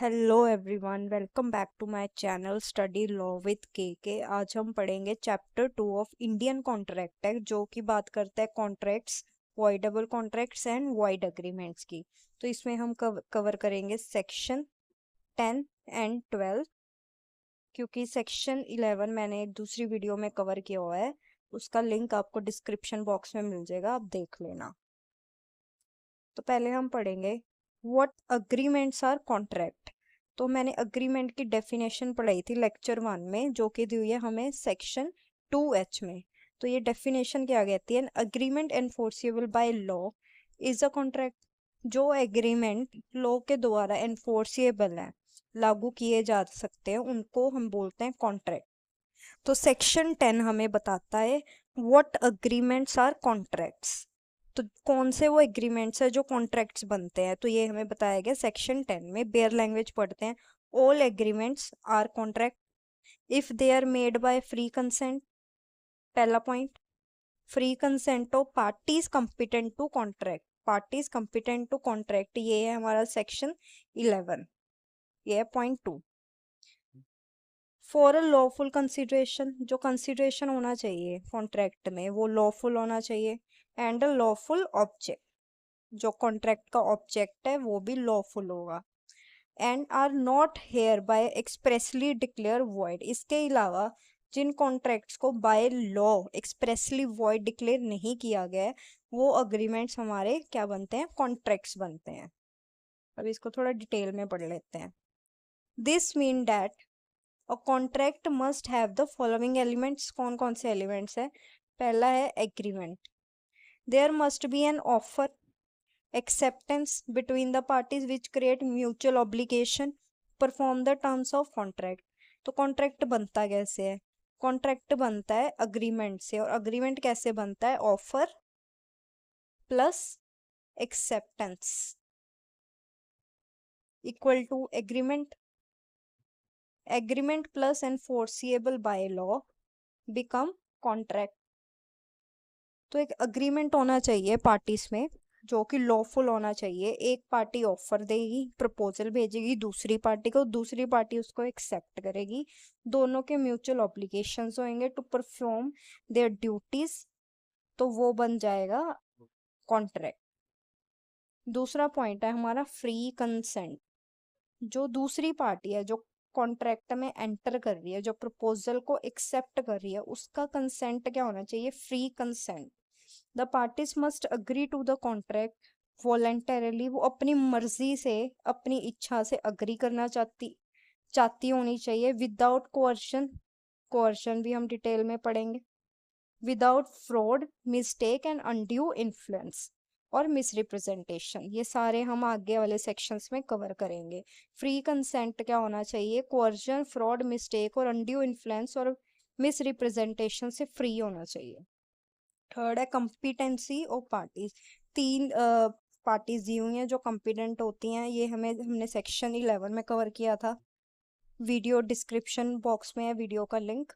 Hello everyone, welcome back to my channel study law with K. आज हम पढ़ेंगे chapter 2 of Indian contract act, जो कि बात करता है contracts, voidable contracts and void agreements की। तो इसमें हम कवर करेंगे सेक्शन 10 एंड 12, क्योंकि सेक्शन 11 मैंने एक दूसरी वीडियो में कवर किया हुआ है। उसका लिंक आपको डिस्क्रिप्शन बॉक्स में मिल जाएगा, आप देख लेना। तो पहले हम पढ़ेंगे व्हाट अग्रीमेंट्स आर कॉन्ट्रैक्ट। तो मैंने अग्रीमेंट की डेफिनेशन पढ़ाई थी लेक्चर 1 में, जो कि दी हुई है हमें सेक्शन 2H में। तो ये डेफिनेशन क्या कहती है? Agreement enforceable by law is a contract. जो एग्रीमेंट लॉ के द्वारा एनफोर्सिबल है, लागू किए जा सकते हैं, उनको हम बोलते हैं कॉन्ट्रैक्ट। तो सेक्शन 10 हमें बताता है व्हाट अग्रीमेंट्स आर कॉन्ट्रैक्ट्स। तो कौन से वो एग्रीमेंट्स है जो कॉन्ट्रैक्ट्स बनते हैं, तो ये हमें बताया गया सेक्शन 10 में। बेयर लैंग्वेज पढ़ते हैं। All agreements are contract if they are made by free consent. पहला point, free consent of parties competent to contract. Parties competent to contract, ये है हमारा सेक्शन 11। ये है point 2। For a lawful consideration, जो consideration होना चाहिए कॉन्ट्रैक्ट में वो लॉफुल होना चाहिए। एंड अ लॉफुल ऑब्जेक्ट, जो कॉन्ट्रैक्ट का ऑब्जेक्ट है वो भी लॉफुल होगा। And are not hereby expressly declare void. इसके अलावा जिन कॉन्ट्रैक्ट्स को by law expressly void declare नहीं किया गया है, वो अग्रीमेंट्स हमारे क्या बनते हैं? कॉन्ट्रैक्ट्स बनते हैं। अब इसको थोड़ा डिटेल में पढ़ लेते हैं। This mean that a contract must have the following elements. कौन कौन से एलिमेंट्स है? पहला है agreement. There must be an offer, acceptance between the parties which create mutual obligation, perform the terms of contract। तो कॉन्ट्रैक्ट बनता कैसे है? कॉन्ट्रैक्ट बनता है अग्रीमेंट से। और अग्रीमेंट कैसे बनता है? Offer plus acceptance equal to agreement. Agreement plus enforceable by law become contract. तो एक अग्रीमेंट होना चाहिए पार्टीज में, जो कि लॉफुल होना चाहिए। एक पार्टी ऑफर देगी, प्रपोजल भेजेगी दूसरी पार्टी को, दूसरी पार्टी उसको एक्सेप्ट करेगी। दोनों के म्यूचुअल ऑब्लिगेशंस होंगे टू परफॉर्म देयर ड्यूटीज, तो वो बन जाएगा कॉन्ट्रैक्ट। दूसरा पॉइंट है हमारा फ्री कंसेंट। जो दूसरी पार्टी है, जो कॉन्ट्रैक्ट में एंटर कर रही है, जो प्रपोजल को एक्सेप्ट कर रही है, उसका कंसेंट क्या होना चाहिए? Free consent. The parties must agree to the contract voluntarily. वो अपनी मर्जी से, अपनी इच्छा से अग्री करना चाहती होनी चाहिए। विदाउट कोअर्शन, कोअर्शन भी हम डिटेल में पढ़ेंगे। Without fraud, mistake and undue influence और मिसरिप्रेजेंटेशन, ये सारे हम आगे वाले सेक्शंस में कवर करेंगे। फ्री कंसेंट क्या होना चाहिए? कोअर्शन, फ्रॉड, मिस्टेक और अनड्यू इन्फ्लुएंस और मिसरिप्रेजेंटेशन से फ्री होना चाहिए। थर्ड है कॉम्पिटेंसी ऑफ पार्टीज। तीन पार्टीज दी हुई हैं जो कॉम्पिटेंट होती हैं। ये हमने सेक्शन 11 में कवर किया था। वीडियो डिस्क्रिप्शन बॉक्स में है वीडियो का link.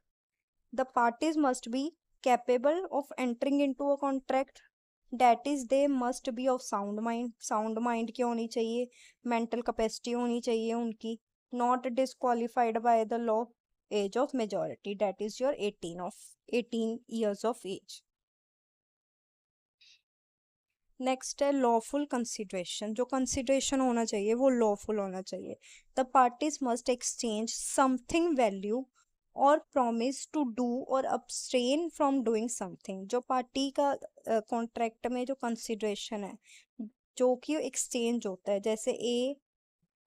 The parties must be capable of entering into a contract, that is they must be of sound mind. Sound mind की होनी चाहिए, मेंटल कैपेसिटी होनी चाहिए उनकी। Not disqualified by the law. Age of majority, that is your 18 years of age. Next है lawful consideration. जो consideration होना चाहिए वो लॉफुल होना चाहिए। The parties must exchange something value और प्रॉमिस टू डू और अब्सटेन फ्रॉम डूइंग समथिंग। जो पार्टी का कॉन्ट्रैक्ट में जो कंसिडरेशन है, जो कि एक्सचेंज होता है, जैसे ए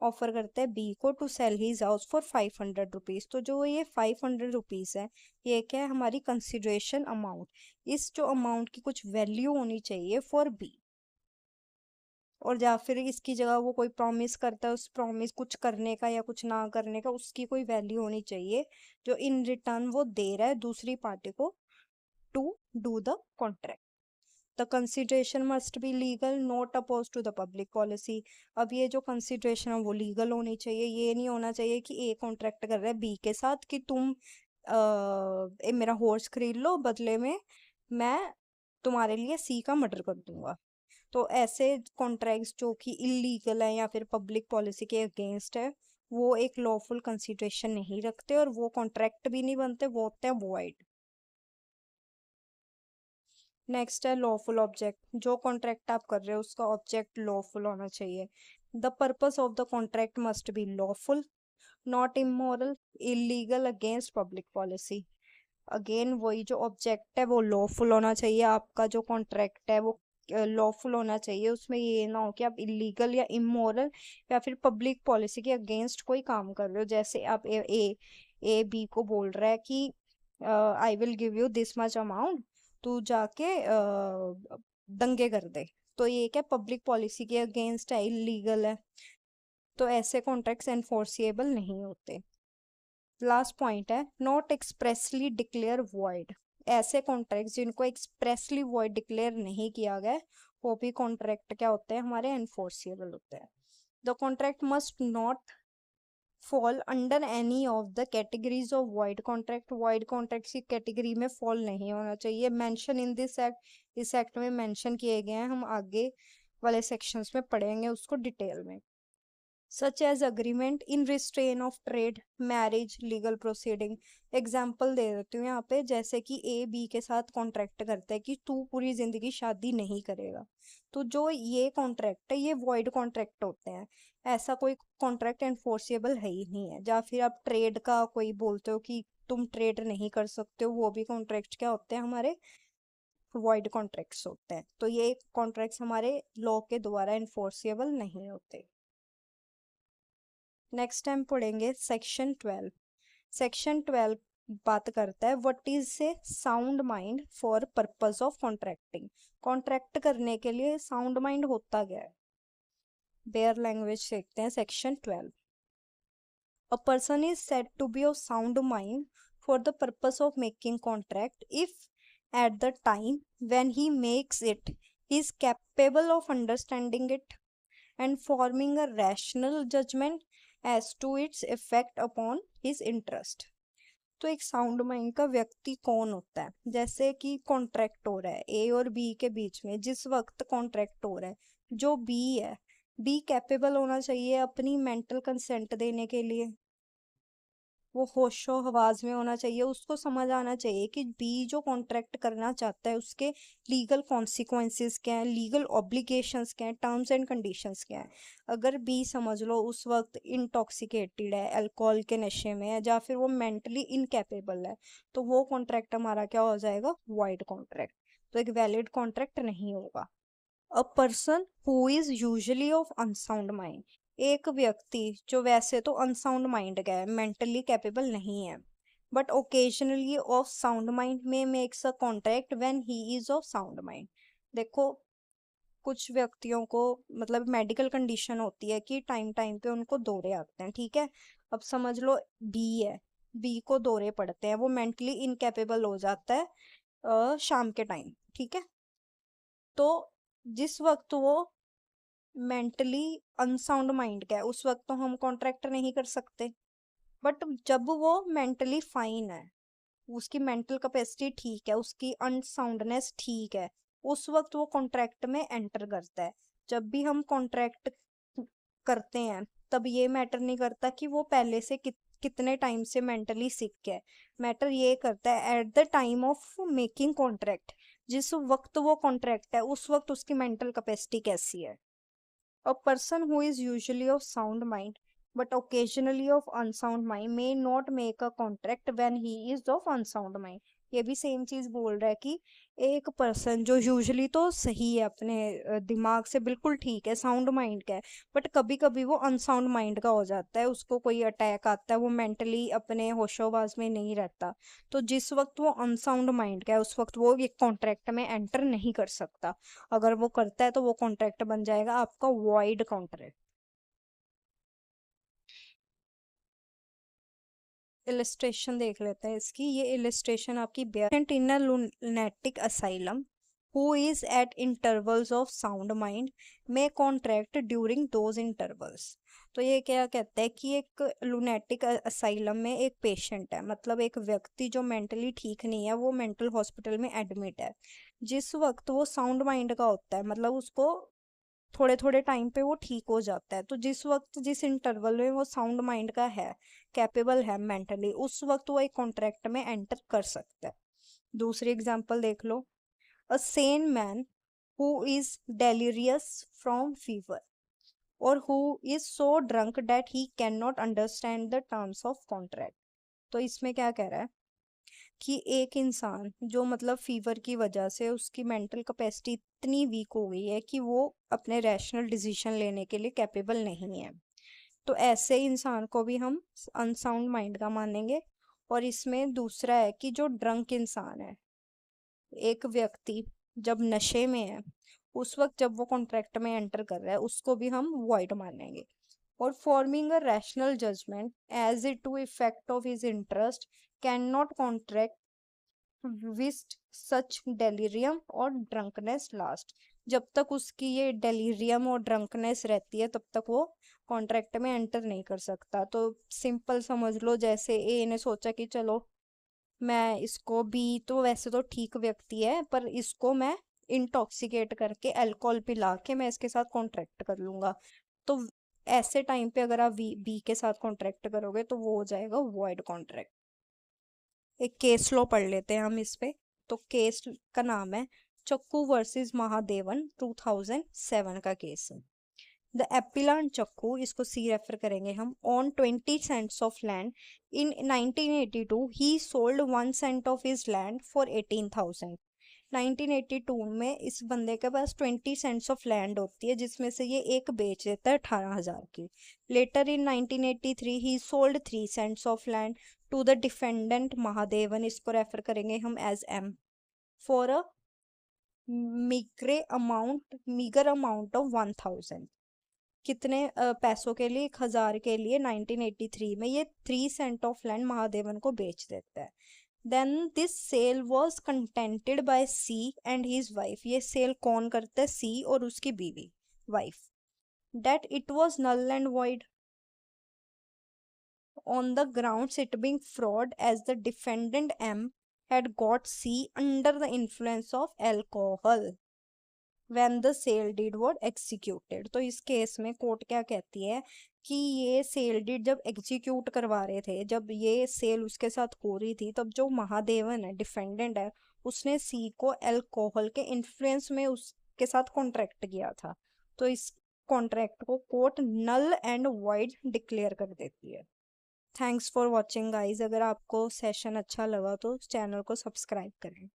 ऑफर करता है बी को to sell his house for 500 rupees. तो जो ये 500 रुपीज है, ये क्या है? हमारी कंसिडरेशन अमाउंट। इस जो अमाउंट की कुछ वैल्यू होनी चाहिए फॉर बी। और या फिर इसकी जगह वो कोई प्रॉमिस करता है, उस प्रॉमिस कुछ करने का या कुछ ना करने का, उसकी कोई वैल्यू होनी चाहिए जो इन रिटर्न वो दे रहा है दूसरी पार्टी को to do the contract. The consideration must be legal, not oppose to the public policy. अब ये जो कंसिडरेशन है वो लीगल होनी चाहिए। ये नहीं होना चाहिए कि ए कॉन्ट्रैक्ट कर रहा है बी के साथ कि तुम मेरा हॉर्स खरीद लो, बदले में मैं तुम्हारे लिए सी का मर्डर कर दूंगा। तो ऐसे कॉन्ट्रैक्ट्स जो कि इलीगल है या फिर पब्लिक पॉलिसी के अगेंस्ट है, वो एक लॉफुल कंसिडरेशन नहीं रखते और वो कॉन्ट्रैक्ट भी नहीं बनते, वो होते हैं वॉइड। नेक्स्ट है लॉफुल ऑब्जेक्ट। जो कॉन्ट्रैक्ट आप कर रहे हो उसका ऑब्जेक्ट लॉफुल होना चाहिए। The purpose of the contract must be lawful, not immoral, illegal, against public policy. Again वही, जो ऑब्जेक्ट है वो लॉफुल होना चाहिए, आपका जो कॉन्ट्रैक्ट है वो लॉफुल होना चाहिए, उसमें ये ना हो कि आप इलीगल या इमोरल या फिर पब्लिक पॉलिसी के अगेंस्ट कोई काम कर रहे हो। जैसे आप ए बी को बोल रहा है कि I will give you this much amount, तू जाके दंगे कर दे, तो ये क्या पब्लिक पॉलिसी के अगेंस्ट है, इलीगल है, तो ऐसे कॉन्ट्रैक्ट्स एनफोर्सिएबल नहीं होते। लास्ट पॉइंट है नॉट एक्सप्रेसली डिक्लेयर वॉइड। ऐसे कॉन्ट्रैक्ट जिनको एक्सप्रेसली वॉइड डिक्लेयर नहीं किया गया, वो भी कॉन्ट्रैक्ट क्या होते हैं हमारे, एनफोर्सिएबल होते हैं। The contract must not fall under any of the categories of wide contract. Wide contract की कैटेगरी में फॉल नहीं होना चाहिए। मेंशन इन दिस एक्ट, इस एक्ट में मेंशन किए गए हैं, हम आगे वाले सेक्शंस में पढ़ेंगे उसको डिटेल में। Such as agreement in restraint of trade, marriage, legal proceeding. Example दे देती हूँ यहाँ पे, जैसे कि ए बी के साथ कॉन्ट्रैक्ट करता है कि तू पूरी जिंदगी शादी नहीं करेगा, तो जो ये कॉन्ट्रैक्ट है ये वॉइड कॉन्ट्रैक्ट होते हैं। ऐसा कोई कॉन्ट्रैक्ट एनफोर्सिएबल है ही नहीं है। या फिर आप ट्रेड का कोई बोलते हो कि तुम ट्रेड नहीं कर सकते हो, वो भी कॉन्ट्रैक्ट क्या होते हैं हमारे, वॉइड कॉन्ट्रैक्ट्स होते हैं। तो ये कॉन्ट्रैक्ट्स हमारे लॉ के द्वारा एनफोर्सिएबल नहीं होते। नेक्स्ट टाइम पढ़ेंगे सेक्शन 12। सेक्शन 12 बात करता है what is a sound mind for purpose of contracting. Contract करने के लिए साउंड माइंड होता क्या है, बेयर लैंग्वेज देखते हैं section 12। A person is said to be of sound mind for the purpose of making contract if at the time when he makes it he is capable of understanding it and forming a rational judgment as to its effect upon his interest। तो एक sound mind का व्यक्ति कौन होता है, जैसे कि contract हो रहा है ए और बी के बीच में, जिस वक्त कॉन्ट्रैक्ट हो रहा है, जो बी है, बी कैपेबल होना चाहिए अपनी मेंटल कंसेंट देने के लिए, वो होशो हवास में होना चाहिए, उसको समझ आना चाहिए कि बी जो कॉन्ट्रैक्ट करना चाहता है उसके लीगल कॉन्सिक्वेंसेस क्या हैं, लीगल ऑब्लिगेशंस क्या हैं, टर्म्स एंड कंडीशंस क्या हैं। अगर बी समझ लो उस वक्त इंटॉक्सिकेटेड है, अल्कोहल के नशे में है, या फिर वो मेंटली इनकैपेबल है, तो वो कॉन्ट्रैक्ट हमारा क्या हो जाएगा, वॉइड कॉन्ट्रैक्ट, तो एक वैलिड कॉन्ट्रैक्ट नहीं होगा। A person who is usually of unsound mind. एक व्यक्ति जो वैसे तो अनसाउंड माइंड का है, मेंटली कैपेबल नहीं है, but occasionally of sound mind में makes a contract when he is of sound mind. देखो, कुछ व्यक्तियों को मतलब मेडिकल कंडीशन होती है कि टाइम टाइम पे उनको दौरे आते हैं, ठीक है। अब समझ लो बी है, बी को दौरे पड़ते हैं, वो मेंटली इनकैपेबल हो जाता है शाम के टाइम, ठीक है। तो जिस वक्त वो मेंटली अनसाउंड माइंड का है उस वक्त तो हम कॉन्ट्रैक्ट नहीं कर सकते, बट जब वो मेंटली फाइन है, उसकी मेंटल कैपेसिटी ठीक है, उसकी अनसाउंडनेस ठीक है, उस वक्त वो कॉन्ट्रैक्ट में एंटर करता है। जब भी हम कॉन्ट्रैक्ट करते हैं तब ये मैटर नहीं करता कि वो पहले से कितने टाइम से मेंटली सिक है। मैटर ये करता है at the time of making contract, जिस वक्त वो कॉन्ट्रैक्ट है उस वक्त उसकी मेंटल कैपेसिटी कैसी है। A person who is usually of sound mind but occasionally of unsound mind may not make a contract when he is of unsound mind। ये भी सेम चीज बोल रहा है कि एक पर्सन जो यूजुअली तो सही है, अपने दिमाग से बिल्कुल ठीक है, साउंड माइंड का है, बट कभी कभी वो अनसाउंड माइंड का हो जाता है, उसको कोई अटैक आता है, वो मेंटली अपने होशोबाज में नहीं रहता, तो जिस वक्त वो अनसाउंड माइंड का है उस वक्त वो एक कॉन्ट्रैक्ट में एंटर नहीं कर सकता। अगर वो करता है तो वो कॉन्ट्रैक्ट बन जाएगा आपका वॉइड कॉन्ट्रैक्ट। इलिस्ट्रेशन देख लेते हैं इसकी। ये इलिस्ट्रेशन आपकी in a lunatic asylum who is at intervals of sound mind may contract during those intervals। तो ये क्या कहता है कि एक लुनेटिक असाइलम में एक पेशेंट है, मतलब एक व्यक्ति जो मेंटली ठीक नहीं है, वो मेंटल हॉस्पिटल में एडमिट है। जिस वक्त वो साउंड माइंड का होता है, मतलब उसको थोड़े थोड़े टाइम पे वो ठीक हो जाता है, तो जिस वक्त जिस इंटरवल में वो साउंड माइंड का है, कैपेबल है मेंटली, उस वक्त वो एक कॉन्ट्रैक्ट में एंटर कर सकता है। दूसरी एग्जांपल देख लो। A sane man who is delirious from fever or who is so drunk that he cannot understand the terms of contract। तो इसमें क्या कह रहा है कि एक इंसान जो मतलब फीवर की वजह से उसकी मेंटल कैपेसिटी इतनी वीक हो गई है कि वो अपने रैशनल डिसीजन लेने के लिए कैपेबल नहीं है, तो ऐसे इंसान को भी हम अनसाउंड माइंड का मानेंगे। और इसमें दूसरा है कि जो ड्रंक इंसान है, एक व्यक्ति जब नशे में है, उस वक्त जब वो कॉन्ट्रैक्ट में एंटर कर रहा है, उसको भी हम वॉइड मानेंगे। और forming a rational judgment as it to effect of his interest can not contract whilst such delirium और ड्रंकनेस लास्ट। जब तक उसकी ये डेलीरियम और ड्रंकनेस रहती है, तब तक वो कॉन्ट्रैक्ट में एंटर नहीं कर सकता। तो सिंपल समझ लो, जैसे ए ने सोचा कि चलो मैं इसको, बी तो वैसे तो ठीक व्यक्ति है, पर इसको मैं इंटॉक्सिकेट करके अल्कोहल पिला के मैं इसके साथ कॉन्ट्रैक्ट कर लूंगा। तो ऐसे टाइम पे अगर आप बी के साथ कॉन्ट्रैक्ट करोगे तो वो हो जाएगा वॉइड कॉन्ट्रैक्ट। एक केस लॉ पढ़ लेते हैं हम इस पे। तो केस का नाम है चक्कू वर्सेस महादेवन, 2007 का केस है। द एपिलान चक्कू, इसको सी रेफर करेंगे हम, on 20 cents of land in 1982 he sold 1 cent of his land for 18,000। 1982 में इस बंदे के पास 20 सेंट्स ऑफ लैंड होती है, जिसमें से ये एक बेच देता है 18,000 की। Later in 1983 he sold 3 cents of land to the defendant Mahadevan, इसको रेफर करेंगे हम as M, for a meagre amount of 1,000। कितने पैसों के लिए? 1,000 के लिए 1983 में ये 3 सेंट ऑफ लैंड महादेवन को बेच देता है। Then this sale was contented by C and his wife. ये सेल कौन करता है? सी और उसकी बीवी, wife. That it was null and void on the grounds it being fraud, as the defendant M had got C under the influence of alcohol when the sale deed was executed। तो इस case में court क्या कहती है कि ये sale deed जब execute करवा रहे थे, जब ये सेल उसके साथ हो रही थी, तब जो महादेवन है, डिफेंडेंट है, उसने सी को अल्कोहल के इन्फ्लुएंस में उसके साथ कॉन्ट्रैक्ट किया था। तो इस कॉन्ट्रैक्ट को court null and void declare कर देती है। Thanks for watching guys. अगर आपको सेशन अच्छा लगा तो चैनल को सब्सक्राइब करें।